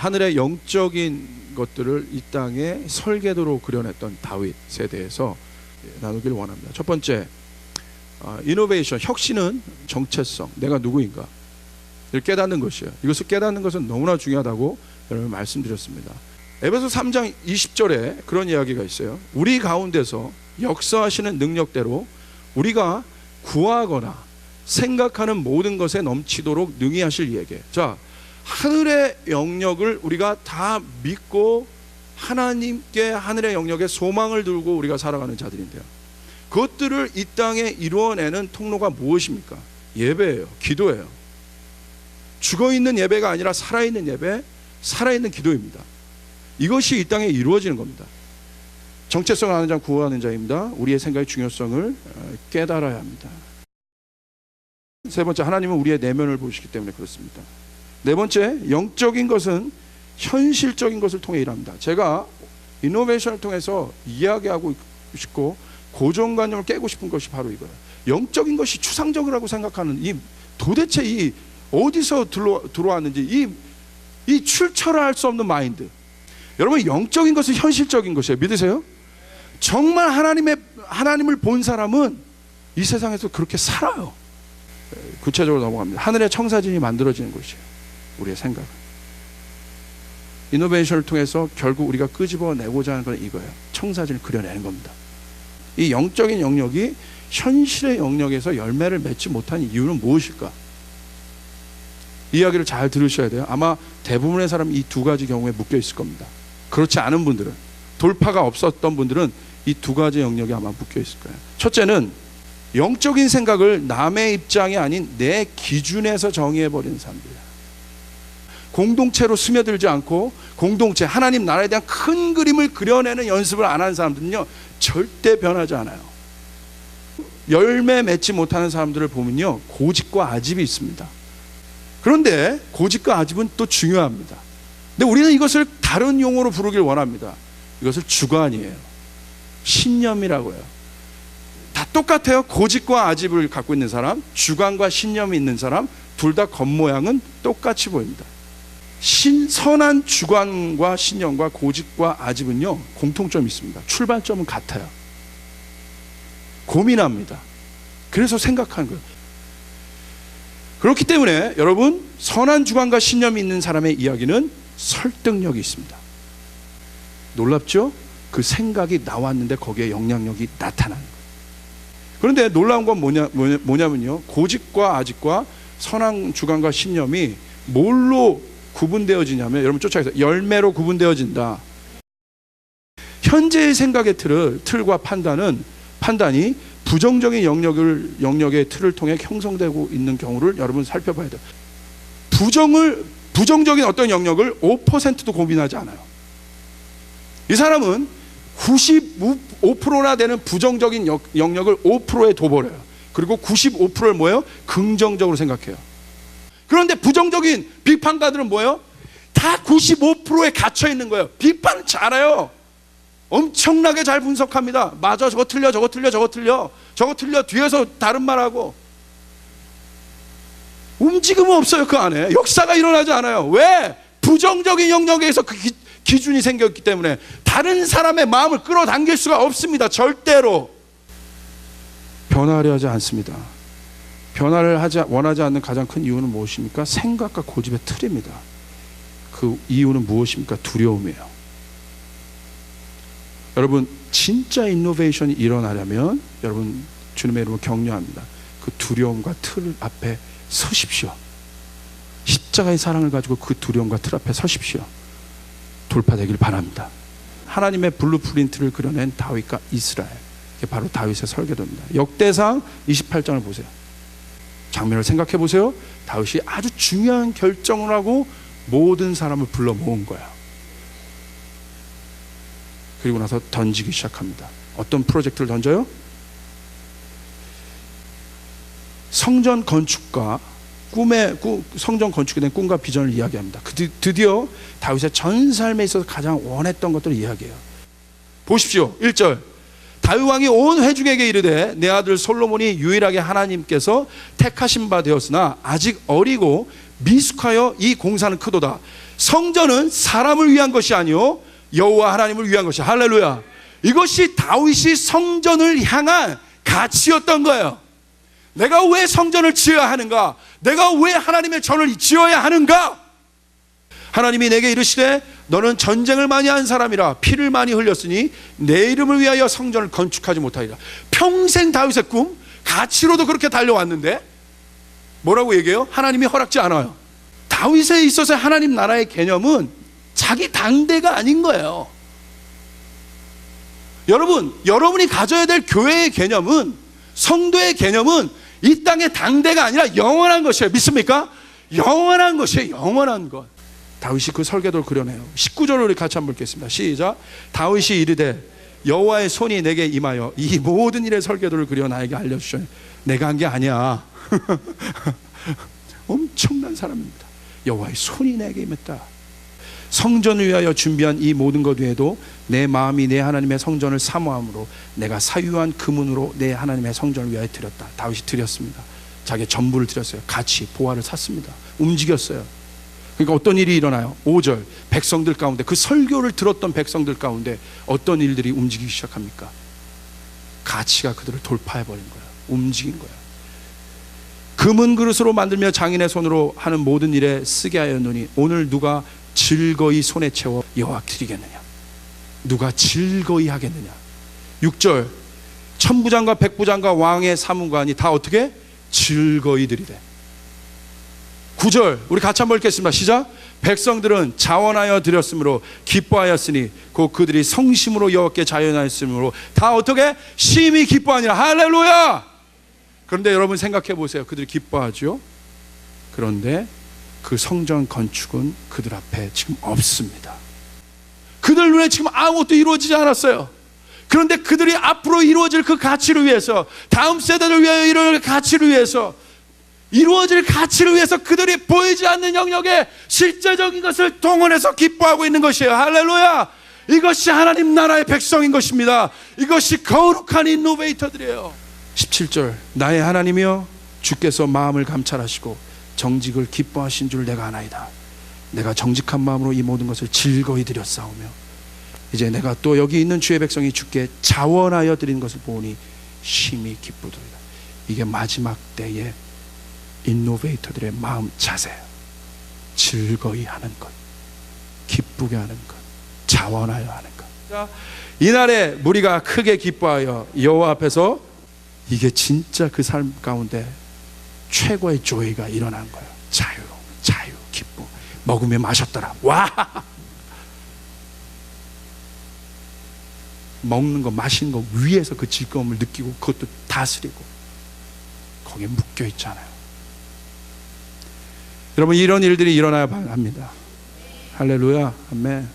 하늘의 영적인 것들을 이 땅에 설계도로 그려냈던 다윗에 대해서 나누길 원합니다. 첫 번째, 이노베이션, 혁신은 정체성, 내가 누구인가 이를 깨닫는 것이에요. 이것을 깨닫는 것은 너무나 중요하다고 여러분 말씀드렸습니다. 에베소 3장 20절에 그런 이야기가 있어요. 우리 가운데서 역사하시는 능력대로 우리가 구하거나 생각하는 모든 것에 넘치도록 능히 하실 이에게. 자, 하늘의 영역을 우리가 다 믿고 하나님께 하늘의 영역에 소망을 두고 우리가 살아가는 자들인데요, 그것들을 이 땅에 이루어내는 통로가 무엇입니까? 예배예요. 기도예요. 죽어있는 예배가 아니라 살아있는 예배, 살아있는 기도입니다. 이것이 이 땅에 이루어지는 겁니다. 정체성을 아는 자 구하는 자입니다. 우리의 생각의 중요성을 깨달아야 합니다. 세 번째, 하나님은 우리의 내면을 보시기 때문에 그렇습니다. 네 번째, 영적인 것은 현실적인 것을 통해 일합니다. 제가 이노베이션을 통해서 이야기하고 싶고 고정관념을 깨고 싶은 것이 바로 이거예요. 영적인 것이 추상적이라고 생각하는 도대체 이 어디서 들어왔는지 이 출처를 수 없는 마인드. 여러분, 영적인 것은 현실적인 것이에요. 믿으세요? 정말 하나님을 본 사람은 이 세상에서 그렇게 살아요. 구체적으로 넘어갑니다. 하늘의 청사진이 만들어지는 것이에요. 우리의 생각은. 이노베이션을 통해서 결국 우리가 끄집어내고자 하는 건 이거예요. 청사진을 그려내는 겁니다. 이 영적인 영역이 현실의 영역에서 열매를 맺지 못한 이유는 무엇일까? 이야기를 잘 들으셔야 돼요. 아마 대부분의 사람이 이 두 가지 경우에 묶여 있을 겁니다. 그렇지 않은 분들은, 돌파가 없었던 분들은 이 두 가지 영역이 아마 묶여 있을 거예요. 첫째는 영적인 생각을 남의 입장이 아닌 내 기준에서 정의해버리는 사람들이에요. 공동체로 스며들지 않고 공동체, 하나님 나라에 대한 큰 그림을 그려내는 연습을 안 하는 사람들은요, 절대 변하지 않아요. 열매 맺지 못하는 사람들을 보면요, 고집과 아집이 있습니다. 그런데 고집과 아집은 또 중요합니다. 근데 우리는 이것을 다른 용어로 부르길 원합니다. 이것을 주관이에요. 신념이라고 해요. 다 똑같아요. 고집과 아집을 갖고 있는 사람, 주관과 신념이 있는 사람, 둘 다 겉모양은 똑같이 보입니다. 선한 주관과 신념과 고집과 아집은요, 공통점이 있습니다. 출발점은 같아요. 고민합니다. 그래서 생각하는 거예요. 그렇기 때문에 여러분, 선한 주관과 신념이 있는 사람의 이야기는 설득력이 있습니다. 놀랍죠? 그 생각이 나왔는데 거기에 영향력이 나타나는 거예요. 그런데 놀라운 건 뭐냐면요, 고집과 아집과 선한 주관과 신념이 뭘로 구분되어지냐면, 여러분 쫓아가세요. 열매로 구분되어진다. 현재의 생각의 틀과 판단이 부정적인 영역의 틀을 통해 형성되고 있는 경우를 여러분 살펴봐야 돼요. 부정적인 어떤 영역을 5%도 고민하지 않아요. 이 사람은 95%나 되는 부정적인 영역을 5%에 둬버려요. 그리고 95%를 뭐예요? 긍정적으로 생각해요. 그런데 부정적인 비판가들은 뭐예요? 다 95%에 갇혀 있는 거예요. 비판은 잘해요. 엄청나게 잘 분석합니다. 맞아, 저거 틀려, 저거 틀려, 저거 틀려, 저거 틀려, 뒤에서 다른 말하고. 움직임은 없어요. 그 안에 역사가 일어나지 않아요. 왜? 부정적인 영역에서 그 기준이 생겼기 때문에 다른 사람의 마음을 끌어당길 수가 없습니다. 절대로 변화하려 하지 않습니다. 변화를 원하지 않는 가장 큰 이유는 무엇입니까? 생각과 고집의 틀입니다. 그 이유는 무엇입니까? 두려움이에요. 여러분, 진짜 이노베이션이 일어나려면 여러분, 주님의 이름으로 격려합니다. 그 두려움과 틀 앞에 서십시오. 십자가의 사랑을 가지고 그 두려움과 틀 앞에 서십시오. 돌파되길 바랍니다. 하나님의 블루프린트를 그려낸 다윗과 이스라엘, 이게 바로 다윗의 설계도입니다. 역대상 28장을 보세요. 장면을 생각해 보세요. 다윗이 아주 중요한 결정을 하고 모든 사람을 불러 모은 거야. 그리고 나서 던지기 시작합니다. 어떤 프로젝트를 던져요? 성전 건축과 성전 건축에 대한 꿈과 비전을 이야기합니다. 드디어 다윗의 전 삶에 있어서 가장 원했던 것들을 이야기해요. 보십시오. 1절, 다윗 왕이 온 회중에게 이르되 내 아들 솔로몬이 유일하게 하나님께서 택하신 바 되었으나 아직 어리고 미숙하여 이 공사는 크도다. 성전은 사람을 위한 것이 아니요 여호와 하나님을 위한 것이야. 할렐루야. 이것이 다윗이 성전을 향한 가치였던 거예요. 내가 왜 성전을 지어야 하는가? 내가 왜 하나님의 전을 지어야 하는가? 하나님이 내게 이르시되 너는 전쟁을 많이 한 사람이라 피를 많이 흘렸으니 내 이름을 위하여 성전을 건축하지 못하리라. 평생 다윗의 꿈, 가치로도 그렇게 달려왔는데 뭐라고 얘기해요? 하나님이 허락지 않아요. 다윗에 있어서 하나님 나라의 개념은 자기 당대가 아닌 거예요. 여러분이 가져야 될 교회의 개념은, 성도의 개념은 이 땅의 당대가 아니라 영원한 것이에요. 믿습니까? 영원한 것이에요. 영원한 것. 다윗이 그 설계도를 그려내요. 19절을 우리 같이 한번 읽겠습니다. 시작. 다윗이 이르되 여호와의 손이 내게 임하여 이 모든 일의 설계도를 그려 나에게 알려주셔요. 내가 한 게 아니야. 엄청난 사람입니다. 여호와의 손이 내게 임했다. 성전을 위하여 준비한 이 모든 것 외에도 내 마음이 내 하나님의 성전을 사모함으로 내가 사유한 금은으로 내 하나님의 성전을 위하여 드렸다. 다윗이 드렸습니다. 자기의 전부를 드렸어요. 같이 보화를 샀습니다. 움직였어요. 그러니까 어떤 일이 일어나요? 5절 백성들 가운데, 그 설교를 들었던 백성들 가운데 어떤 일들이 움직이기 시작합니까? 가치가 그들을 돌파해버린 거예요. 움직인 거예요. 금은 그릇으로 만들며 장인의 손으로 하는 모든 일에 쓰게 하였노니 오늘 누가 즐거이 손에 채워 여호와께 드리겠느냐? 누가 즐거이 하겠느냐? 6절 천부장과 백부장과 왕의 사문관이 다 어떻게? 즐거이 드리되. 9절 우리 같이 한번 읽겠습니다. 시작. 백성들은 자원하여 드렸으므로 기뻐하였으니 곧 그들이 성심으로 여호와께 자원하였으므로 다 어떻게? 심히 기뻐하니라. 할렐루야. 그런데 여러분 생각해 보세요. 그들이 기뻐하죠. 그런데 그 성전 건축은 그들 앞에 지금 없습니다. 그들 눈에 지금 아무것도 이루어지지 않았어요. 그런데 그들이 앞으로 이루어질 그 가치를 위해서, 다음 세대를 위하여 이룰 가치를 위해서, 이루어질 가치를 위해서 그들이 보이지 않는 영역에 실제적인 것을 동원해서 기뻐하고 있는 것이에요. 할렐루야. 이것이 하나님 나라의 백성인 것입니다. 이것이 거룩한 인노베이터들이에요. 17절 나의 하나님이여 주께서 마음을 감찰하시고 정직을 기뻐하신 줄 내가 아나이다. 내가 정직한 마음으로 이 모든 것을 즐거이 드렸사오며 이제 내가 또 여기 있는 주의 백성이 주께 자원하여 드린 것을 보니 심히 기쁘도다. 이게 마지막 때의 인노베이터들의 마음 자세예요. 즐거이 하는 것, 기쁘게 하는 것, 자원하여 하는 것. 이날에 무리가 크게 기뻐하여 여호와 앞에서, 이게 진짜 그 삶 가운데 최고의 조이가 일어난 거예요. 자유, 기쁨. 먹으며 마셨더라. 와! 먹는 거, 마시는 거 위에서 그 즐거움을 느끼고 그것도 다스리고 거기에 묶여 있잖아요. 여러분 이런 일들이 일어나야 합니다. 할렐루야. 아멘.